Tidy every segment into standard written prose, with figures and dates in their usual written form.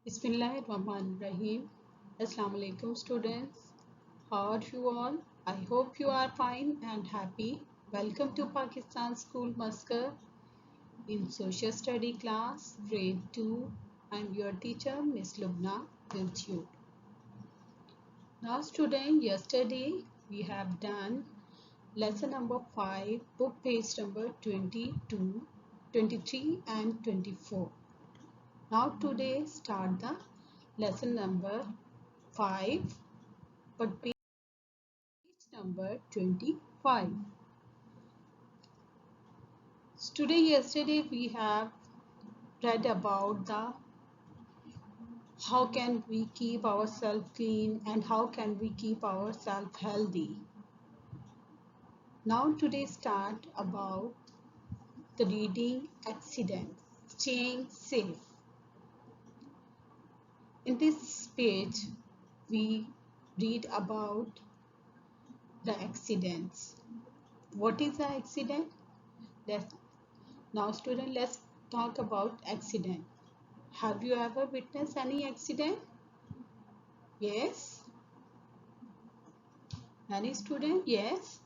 Bismillahirrahmanirrahim. Assalamu alaikum students. How are you all? I hope you are fine and happy. Welcome to Pakistan School Muscat in Social Study class grade 2. I'm your teacher Miss Lubna with you. Now student, yesterday we have done lesson number 5, book page number 22, 23 and 24. Now today start the lesson number 5 but page number 25. Yesterday we have read about the how can we keep ourselves clean and how can we keep ourselves healthy. Now today start about the reading accidents, staying safe. In this page we read about the accidents. What is the accident? Now student, let's talk about accident. Have you ever witnessed any accident? Yes. Any student? Yes.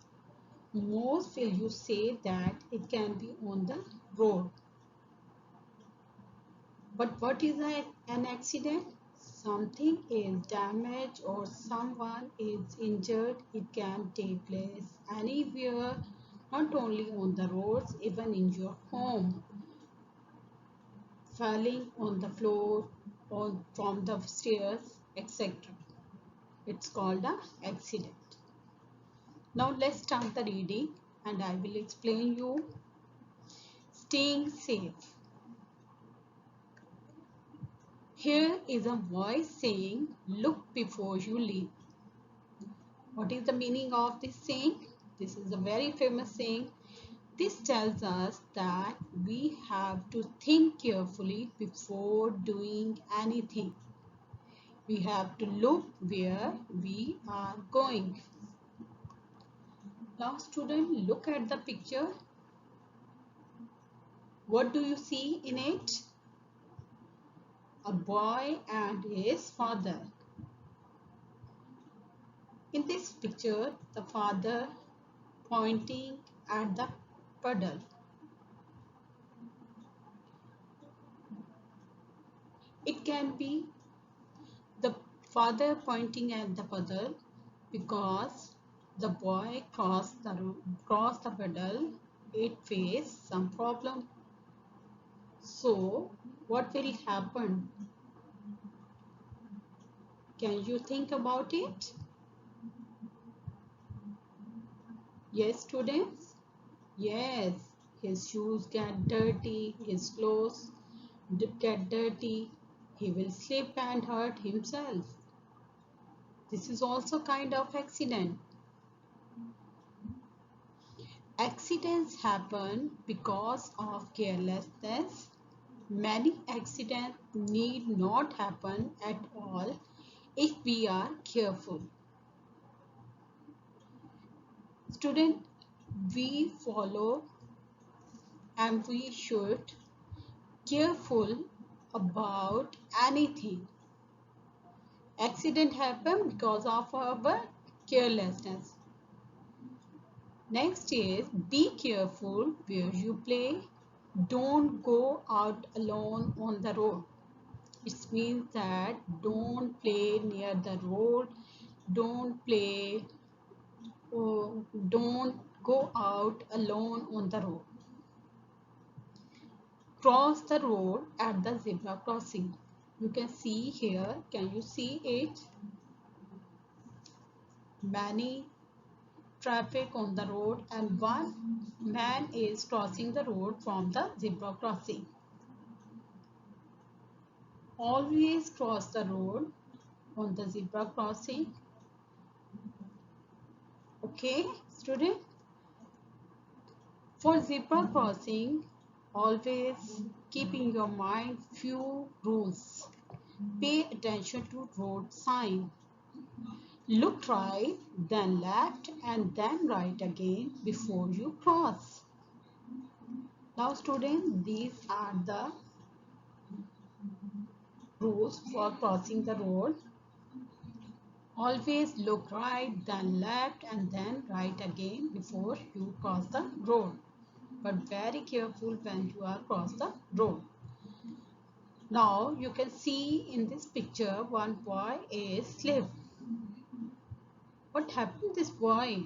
Most will you say that it can be on the road. But what is an accident? Something is damaged or someone is injured. It can take place anywhere, not only on the roads, even in your home. Falling on the floor or from the stairs, etc. It's called an accident. Now let's start the reading and I will explain you. Staying safe. Here is a voice saying, look before you leap. What is the meaning of this saying? This is a very famous saying. This tells us that we have to think carefully before doing anything. We have to look where we are going. Now student, look at the picture. What do you see in it? A boy and his father. In this picture, the father pointing at the puddle. It can be the father pointing at the puddle because the boy crossed the puddle. It faced some problem. So, what will happen? Can you think about it? Yes, students? Yes, his shoes get dirty, his clothes get dirty, he will slip and hurt himself. This is also kind of accident. Accidents happen because of carelessness. Many accidents need not happen at all if we are careful. Student, we follow and we should careful about anything. Accident happen because of our carelessness. Next is be careful where you play. Don't go out alone on the road. It means that don't play near the road. Don't play or don't go out alone on the road. Cross the road at the zebra crossing. You can see here. Can you see it? Many traffic on the road and one man is crossing the road from the zebra crossing. Always cross the road on the zebra crossing. Okay, student? For zebra crossing, always keep in your mind few rules. Pay attention to road sign. Look right, then left and then right again before you cross. Now students, these are the rules for crossing the road. Always look right, then left, and then right again before you cross the road. But very careful when you are cross the road. Now you can see in this picture one boy is slip. What happened to this boy?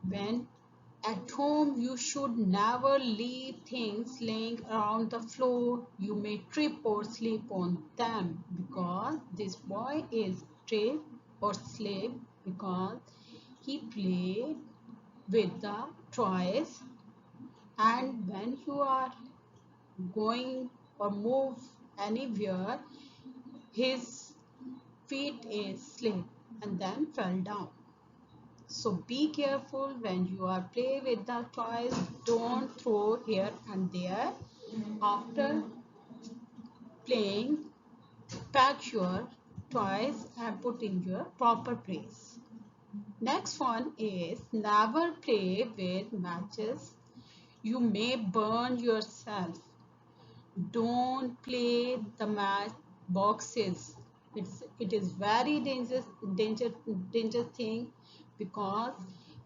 When at home, you should never leave things laying around the floor. You may trip or slip on them because this boy is trip or slip because he played with the toys, and when you are going or move anywhere, his feet is slip and then fell down. So be careful when you are play with the toys. Don't throw here and there. After playing, pack your toys and put in your proper place. Next one is never play with matches. You may burn yourself. Don't play the match boxes. It is very dangerous thing because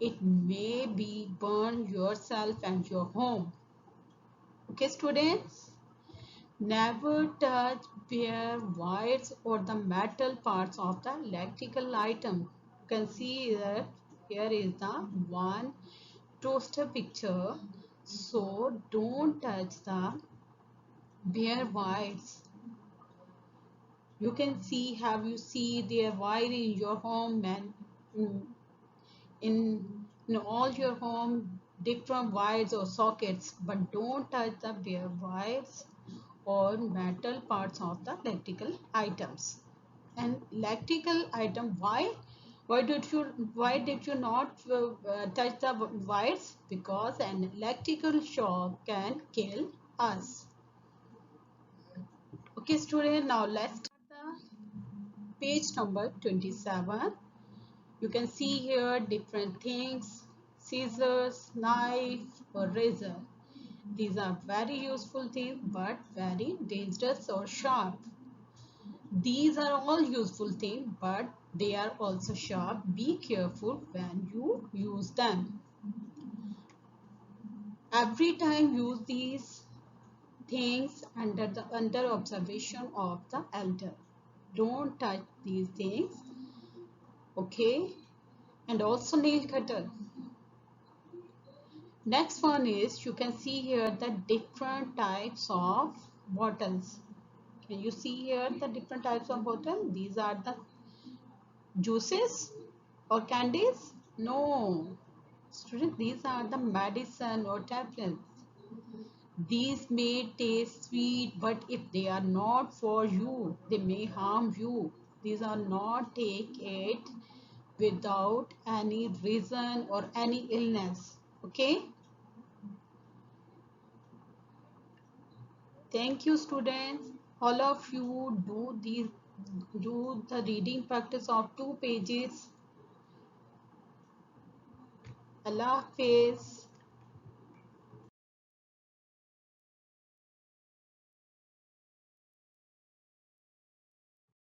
it may be burn yourself and your home. Okay, students, never touch bare wires or the metal parts of the electrical item. You can see that here is the one toaster picture. So don't touch the bare wires. You can see, have you see their wire in your home, and in all your home different wires or sockets, but don't touch the bare wires or metal parts of the electrical items. And electrical item, why did you not touch the wires? Because an electrical shock can kill us. Okay, student, now let's start the page number 27. You can see here different things: scissors, knife or razor. These are very useful things but very dangerous or sharp. These are all useful things but they are also sharp. Be careful when you use them. Every time use these things under observation of the elder. Don't touch these things. Okay, and also nail cutter. Next one is, you can see here the different types of bottles. Can you see here the different types of bottle? These are the juices or candies? No. Students, these are the medicine or tablets. These may taste sweet, but if they are not for you, they may harm you. These are not take it without any reason or any illness. Okay? Thank you, students. All of you do the reading practice of 2 pages. Allah Hafiz.